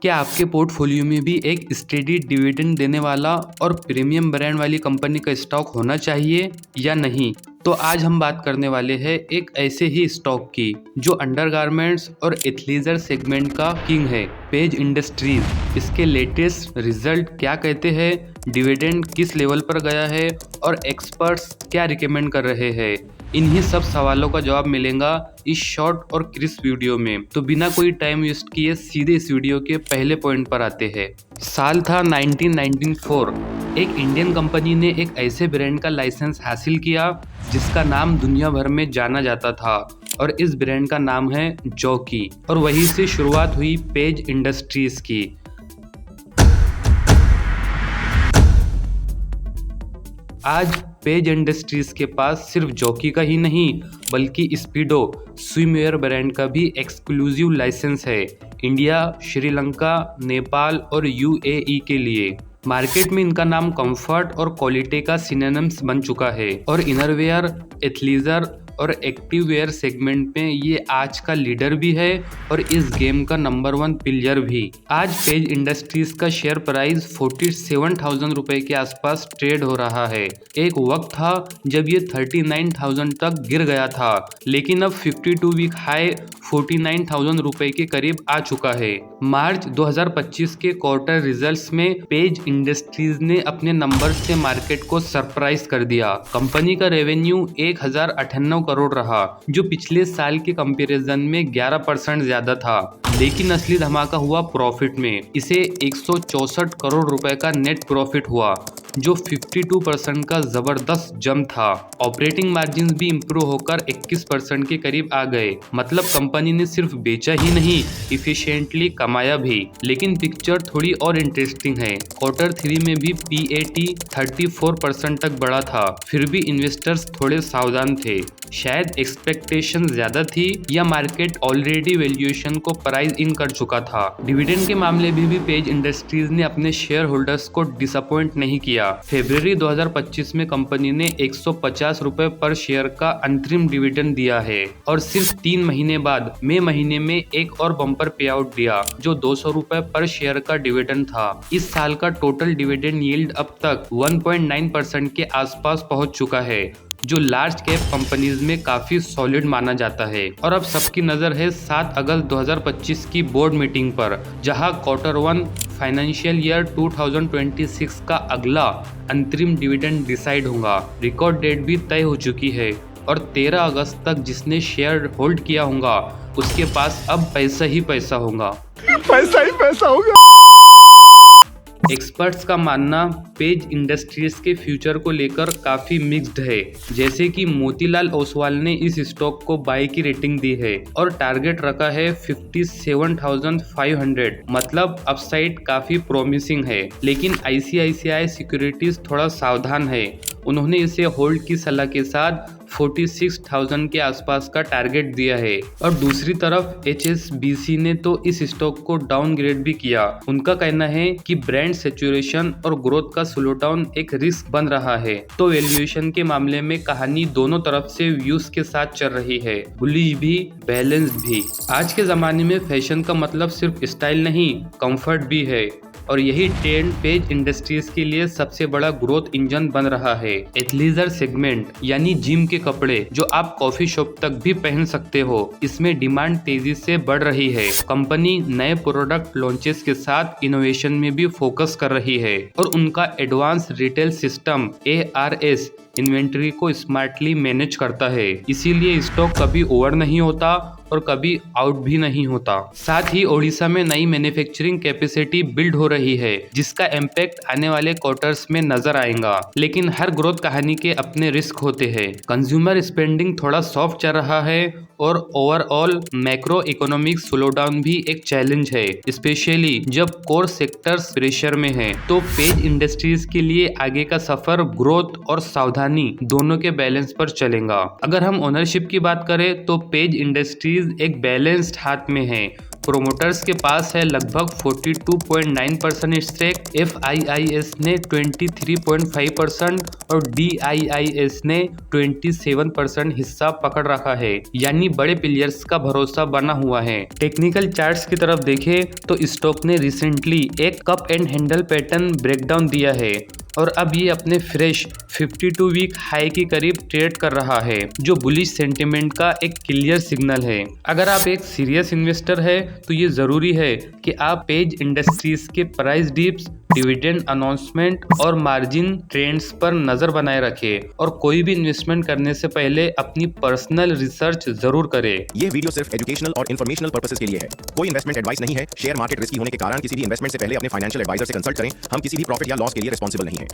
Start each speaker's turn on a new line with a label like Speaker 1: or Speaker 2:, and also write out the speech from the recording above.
Speaker 1: क्या आपके पोर्टफोलियो में भी एक स्टेडी डिविडेंड देने वाला और प्रीमियम ब्रांड वाली कंपनी का स्टॉक होना चाहिए या नहीं? तो आज हम बात करने वाले हैं एक ऐसे ही स्टॉक की जो अंडरगारमेंट्स और एथलीजर सेगमेंट का किंग है, पेज इंडस्ट्रीज। इसके लेटेस्ट रिजल्ट क्या कहते हैं, डिविडेंड किस लेवल पर गया है और एक्सपर्ट्स क्या रिकमेंड कर रहे हैं, इन्हीं सब सवालों का जवाब मिलेगा इस शॉर्ट और क्रिस्प वीडियो में। तो बिना कोई टाइम वेस्ट किए सीधे इस वीडियो के पहले पॉइंट पर आते हैं। साल था 1994। एक इंडियन कंपनी ने एक ऐसे ब्रांड का लाइसेंस हासिल किया जिसका नाम दुनिया भर में जाना जाता था और इस ब्रांड का नाम है जॉकी। और वहीं से शुरुआत हुई पेज इंडस्ट्रीज की। आज पेज इंडस्ट्रीज के पास सिर्फ जॉकी का ही नहीं बल्कि स्पीडो स्विमवेयर ब्रांड का भी एक्सक्लूसिव लाइसेंस है इंडिया, श्रीलंका, नेपाल और यूएई के लिए। मार्केट में इनका नाम कंफर्ट और क्वालिटी का सिनोनिम्स बन चुका है और इनरवेयर, एथलीजर और एक्टिव वेयर सेगमेंट में ये आज का लीडर भी है और इस गेम का नंबर 1 प्लेयर भी। आज पेज इंडस्ट्रीज का शेयर प्राइस 47,000 रुपए के आसपास ट्रेड हो रहा है। एक वक्त था जब ये 39,000 तक गिर गया था, लेकिन अब 52 वीक हाई 49,000 रुपए के करीब आ चुका है। मार्च 2025 के क्वार्टर रिजल्ट्स में पेज इंडस्ट्रीज ने अपने नंबर्स से मार्केट को सरप्राइज कर दिया। कंपनी का रेवेन्यू 1,098 करोड़ रहा, जो पिछले साल के कंपैरिजन में 11% ज्यादा था। लेकिन असली धमाका हुआ प्रॉफिट में। इसे 164 करोड़ रुपए का नेट प्रॉफिट हुआ, जो 52% का जबरदस्त जंप था। ऑपरेटिंग मार्जिन भी इम्प्रूव होकर 21% के करीब आ गए। मतलब कंपनी ने सिर्फ बेचा ही नहीं, इफिशिएंटली कमाया भी। लेकिन पिक्चर थोड़ी और इंटरेस्टिंग है। क्वार्टर 3 में भी PAT 34% तक बढ़ा था। फिर भी इन्वेस्टर्स थोड़े सावधान थे। शायद एक्सपेक्टेशन ज्यादा थी या मार्केट ऑलरेडी वैल्यूएशन को प्राइस इन कर चुका था। डिविडेंड के मामले में भी पेज इंडस्ट्रीज ने अपने शेयर होल्डर्स को डिसअपॉइंट नहीं किया। फरवरी 2025 में कंपनी ने 150 रुपए पर शेयर का अंतरिम डिविडेंड दिया है और सिर्फ 3 महीने बाद मई महीने में एक और बम्पर पे आउट दिया, जो 200 रुपए पर शेयर का डिविडेंड था। इस साल का टोटल डिविडेंड यील्ड अब तक 1.9% के आसपास पहुंच चुका है, जो लार्ज कैप कंपनीज में काफी सॉलिड माना जाता है। और अब सबकी नजर है 7 अगस्त 2025 की बोर्ड मीटिंग पर, जहां क्वार्टर 1 फाइनेंशियल ईयर 2026 का अगला अंतरिम डिविडेंड डिसाइड होगा। रिकॉर्ड डेट भी तय हो चुकी है और 13 अगस्त तक जिसने शेयर होल्ड किया होगा उसके पास अब पैसा ही पैसा होगा।
Speaker 2: पैसा ही पैसा होगा।
Speaker 1: एक्सपर्ट्स का मानना पेज इंडस्ट्रीज के फ्यूचर को लेकर काफी मिक्स्ड है। जैसे कि मोतीलाल ओसवाल ने इस स्टॉक को बाय की रेटिंग दी है और टारगेट रखा है 57,500। मतलब अपसाइड काफी प्रॉमिसिंग है। लेकिन ICICI सिक्योरिटीज थोड़ा सावधान है। उन्होंने इसे होल्ड की सलाह के साथ 46,000 के आसपास का टारगेट दिया है। और दूसरी तरफ HSBC ने तो इस स्टॉक को डाउनग्रेड भी किया। उनका कहना है कि ब्रांड सैचुरेशन और ग्रोथ का स्लो डाउन एक रिस्क बन रहा है। तो वैल्यूएशन के मामले में कहानी दोनों तरफ से व्यूज के साथ चल रही है, बुलिश भी बैलेंस भी। आज के जमाने में फैशन का मतलब सिर्फ स्टाइल नहीं, कंफर्ट भी है और यही ट्रेंड पेज इंडस्ट्रीज के लिए सबसे बड़ा ग्रोथ इंजन बन रहा है। एथलीजर सेगमेंट यानी जिम के कपड़े जो आप कॉफी शॉप तक भी पहन सकते हो, इसमें डिमांड तेजी से बढ़ रही है। कंपनी नए प्रोडक्ट लॉन्चेस के साथ इनोवेशन में भी फोकस कर रही है और उनका advance retail system ARS inventory को स्मार्टली मैनेज करता है। इसीलिए स्टॉक कभी ओवर नहीं होता और कभी आउट भी नहीं होता। साथ ही ओडिशा में नई मैन्युफैक्चरिंग कैपेसिटी बिल्ड हो रही है, जिसका इम्पैक्ट आने वाले क्वार्टर्स में नजर आएगा। लेकिन हर ग्रोथ कहानी के अपने रिस्क होते हैं। कंज्यूमर स्पेंडिंग थोड़ा सॉफ्ट चल रहा है और ओवरऑल मैक्रो इकोनॉमिक स्लोडाउन भी एक चैलेंज है, स्पेशली जब कोर सेक्टर्स प्रेशर में है। तो पेज इंडस्ट्रीज के लिए आगे का सफर ग्रोथ और सावधानी दोनों के बैलेंस पर चलेगा। अगर हम ओनरशिप की बात करें तो पेज इंडस्ट्रीज एक बैलेंस्ड हाथ में है। प्रोमोटर्स के पास है लगभग 42.9% स्टेक, FIIS ने 23.5% और DIIS ने 27% हिस्सा पकड़ रखा है, यानी बड़े प्लेयर्स का भरोसा बना हुआ है। टेक्निकल चार्ट्स की तरफ देखें तो स्टॉक ने रिसेंटली एक cup and handle pattern breakdown दिया है और अब ये अपने फ्रेश 52 वीक हाई के करीब ट्रेड कर रहा है, जो बुलिश सेंटिमेंट का एक क्लियर सिग्नल है। अगर आप एक सीरियस इन्वेस्टर है तो ये जरूरी है कि आप पेज इंडस्ट्रीज के प्राइस डिप्स, डिविडेंड अनाउंसमेंट और मार्जिन ट्रेंड्स पर नजर बनाए रखें और कोई भी इन्वेस्टमेंट करने से पहले अपनी पर्सनल रिसर्च जरूर करें।
Speaker 3: ये वीडियो सिर्फ एजुकेशनल और इन्फॉर्मेशनल पर्पसेस के लिए है। कोई इन्वेस्टमेंट एडवाइस नहीं है। शेयर मार्केट रिस्की होने के कारण किसी भी इन्वेस्टमेंट से पहले अपने फाइनेंशियल एडवाइजर से कंसल्ट करें। हम किसी भी प्रॉफिट या लॉस के लिए रिस्पॉन्सिबल नहीं है।